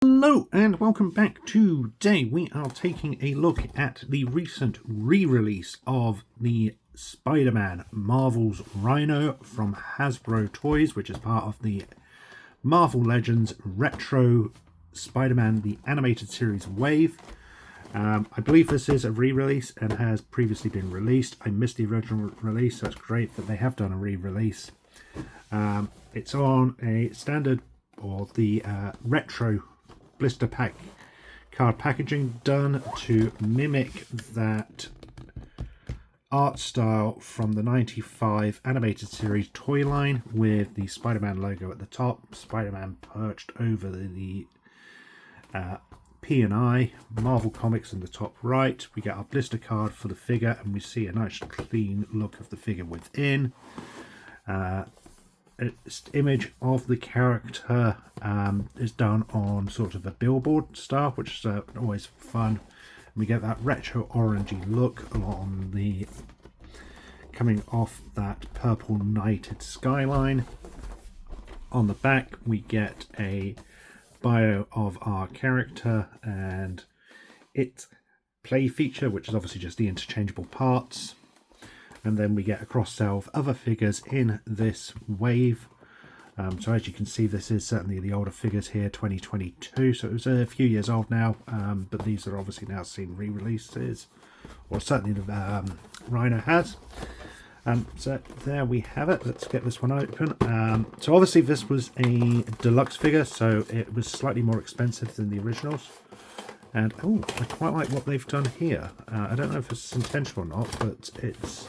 Hello and welcome back. Today we are taking a look at the recent re-release of the Spider-Man Marvel's Rhino from Hasbro Toys, which is part of the Marvel Legends Retro Spider-Man the Animated Series Wave. I believe this is a re-release and has previously been released. I missed the original release, so it's great that they have done a re-release. It's on a standard or the retro blister pack card packaging, done to mimic that art style from the 95 animated series toy line, with the Spider-Man logo at the top, Spider-Man perched over the P&I, Marvel Comics in the top right. We get our blister card for the figure and we see a nice clean look of the figure within. Image of the character is done on sort of a billboard style, which is always fun. And we get that retro orangey look on the coming off that purple nighted skyline. On the back we get a bio of our character and its play feature, which is obviously just the interchangeable parts. And then we get a cross-sell of other figures in this wave. So as you can see, this is certainly the older figures here, 2022. So it was a few years old now, but these are obviously now seen re-releases, or certainly the Rhino has. So there we have it. Let's get this one open. So obviously this was a deluxe figure, so it was slightly more expensive than the originals. And oh, I quite like what they've done here. I don't know if it's intentional or not, but it's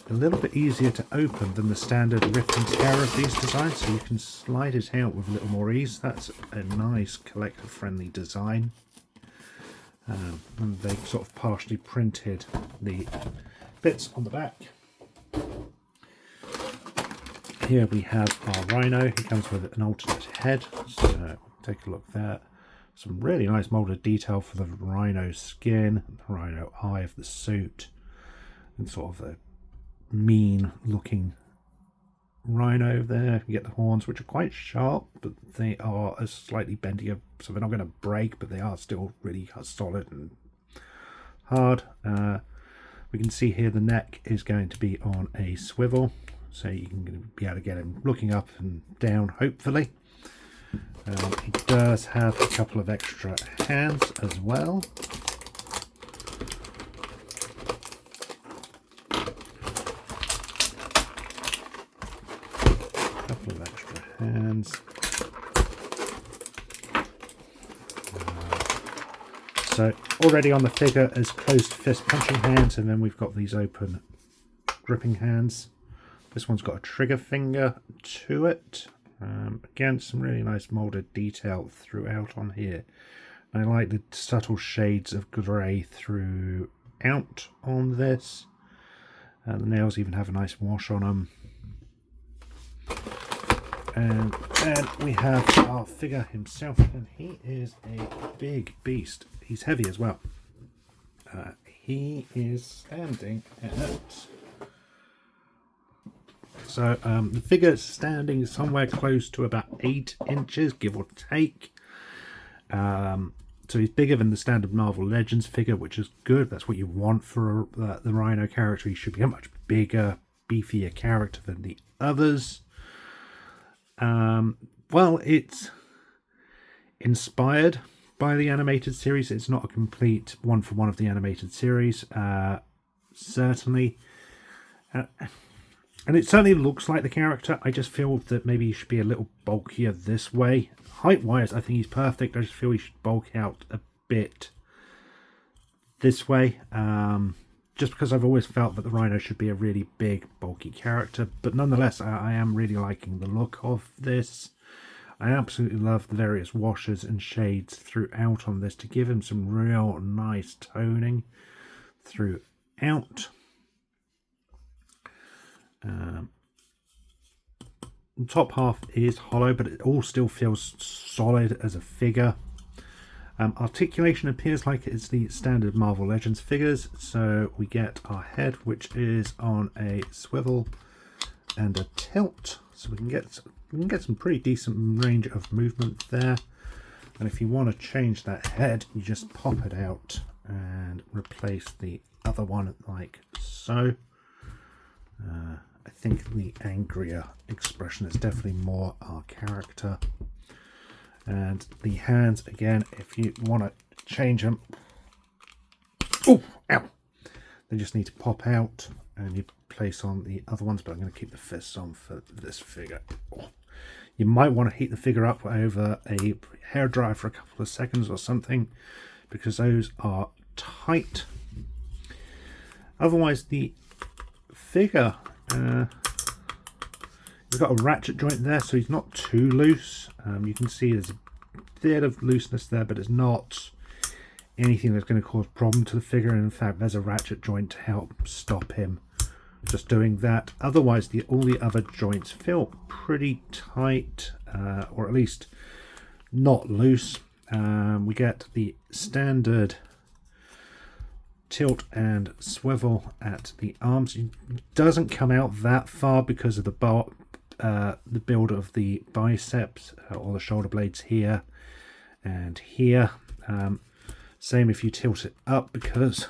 a little bit easier to open than the standard rip and tear of these designs, so you can slide it out with a little more ease. That's a nice collector friendly design. And they've sort of partially printed the bits on the back. Here we have our Rhino. He comes with an alternate head, so take a look there. Some really nice molded detail for the Rhino skin, the Rhino eye of the suit, and sort of a mean looking Rhino there. You get the horns, which are quite sharp, but they are a slightly bendier, so they're not going to break, but they are still really solid and hard. We can see here the neck is going to be on a swivel, so you can be able to get him looking up and down, hopefully. He does have a couple of extra hands as well. Couple of extra hands. So already on the figure is closed fist punching hands, and then we've got these open gripping hands. This one's got a trigger finger to it. Again, some really nice molded detail throughout on here. I like the subtle shades of grey throughout on this. The nails even have a nice wash on them. And then we have our figure himself, and he is a big beast. He's heavy as well. He is standing at... So the figure is standing somewhere close to about 8 inches, give or take. So he's bigger than the standard Marvel Legends figure, which is good. That's what you want for the Rhino character. He should be a much bigger, beefier character than the others. Well, it's inspired by the animated series. It's not a complete one-for-one of the animated series, certainly. And it certainly looks like the character. I just feel that maybe he should be a little bulkier this way. Height-wise, I think he's perfect. I just feel he should bulk out a bit this way. Just because I've always felt that the Rhino should be a really big, bulky character. But nonetheless, I am really liking the look of this. I absolutely love the various washes and shades throughout on this to give him some real nice toning throughout. The top half is hollow, but it all still feels solid as a figure. Articulation appears like it's the standard Marvel Legends figures, so we get our head, which is on a swivel and a tilt, so we can get some pretty decent range of movement there. And if you want to change that head, you just pop it out and replace the other one like so. I think the angrier expression is definitely more our character. And the hands, again, if you want to change them, oh, ow, they just need to pop out and you place on the other ones, but I'm going to keep the fists on for this figure. Oh. You might want to heat the figure up over a hairdryer for a couple of seconds or something, because those are tight. Otherwise, the figure, he's got a ratchet joint there, so he's not too loose. You can see there's a bit of looseness there, but it's not anything that's going to cause problem to the figure. And in fact, there's a ratchet joint to help stop him just doing that. Otherwise, all the other joints feel pretty tight, or at least not loose. We get the standard tilt and swivel at the arms. It doesn't come out that far because of the build of the biceps or the shoulder blades here and here. Same if you tilt it up, because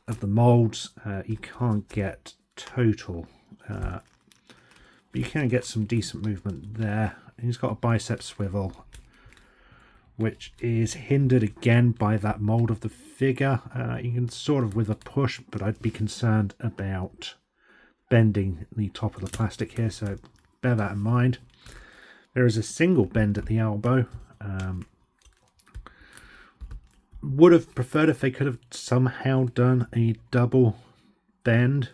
of the molds, you can't get total, but you can get some decent movement there. And he's got a bicep swivel, which is hindered again by that mold of the figure. You can sort of with a push, but I'd be concerned about bending the top of the plastic here, so bear that in mind. There is a single bend at the elbow. Would have preferred if they could have somehow done a double bend,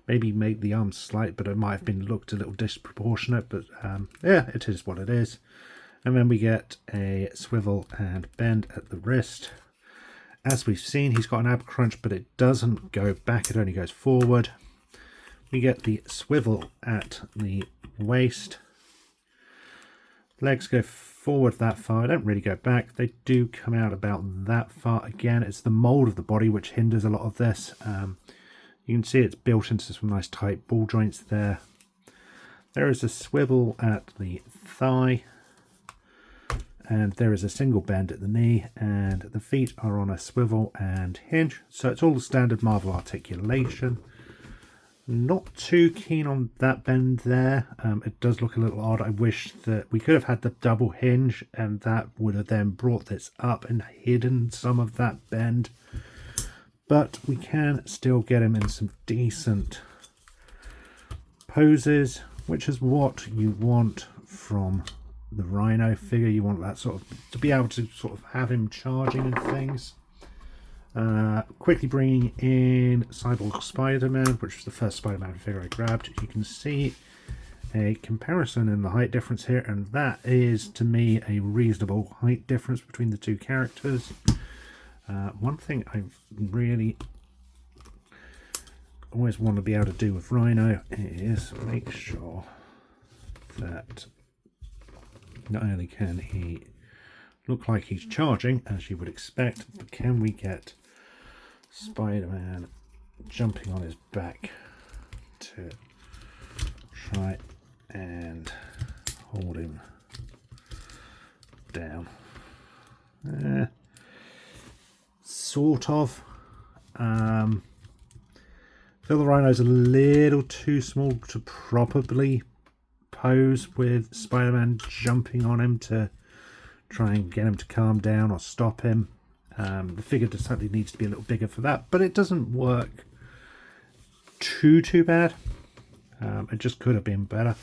maybe make the arms slight, but it might have been looked a little disproportionate, but yeah, it is what it is. And then we get a swivel and bend at the wrist. As we've seen, he's got an ab crunch, but it doesn't go back, it only goes forward. We get the swivel at the waist. Legs go forward that far, I don't really go back. They do come out about that far. Again, it's the mold of the body which hinders a lot of this. You can see it's built into some nice tight ball joints there. There is a swivel at the thigh, and there is a single bend at the knee, and the feet are on a swivel and hinge. So it's all the standard Marvel articulation. Not too keen on that bend there. It does look a little odd. I wish that we could have had the double hinge, and that would have then brought this up and hidden some of that bend. But we can still get him in some decent poses, which is what you want from the Rhino figure. You want that sort of, to be able to sort of have him charging and things. Quickly bringing in Cyborg Spider-Man, which was the first Spider-Man figure I grabbed. You can see a comparison in the height difference here, and that is, to me, a reasonable height difference between the two characters. One thing I really always want to be able to do with Rhino is make sure that not only can he look like he's charging, as you would expect, but can we get Spider-Man jumping on his back to try and hold him down. Sort of. Feel the Rhino's a little too small to probably pose with Spider-Man jumping on him to try and get him to calm down or stop him. The figure certainly needs to be a little bigger for that, but it doesn't work too bad. It just could have been better.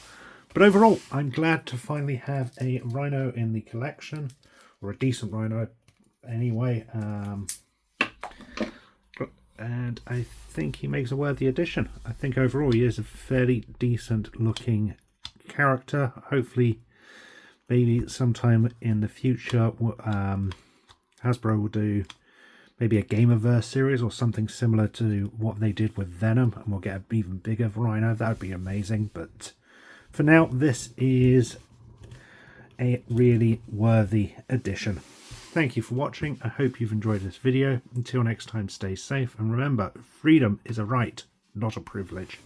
But overall, I'm glad to finally have a Rhino in the collection, or a decent Rhino anyway. And I think he makes a worthy addition. I think overall he is a fairly decent looking character. Hopefully, maybe sometime in the future, Hasbro will do maybe a Gamerverse series or something similar to what they did with Venom, and we'll get an even bigger Rhino. That would be amazing. But for now, this is a really worthy addition. Thank you for watching. I hope you've enjoyed this video. Until next time, stay safe, and remember, freedom is a right, not a privilege.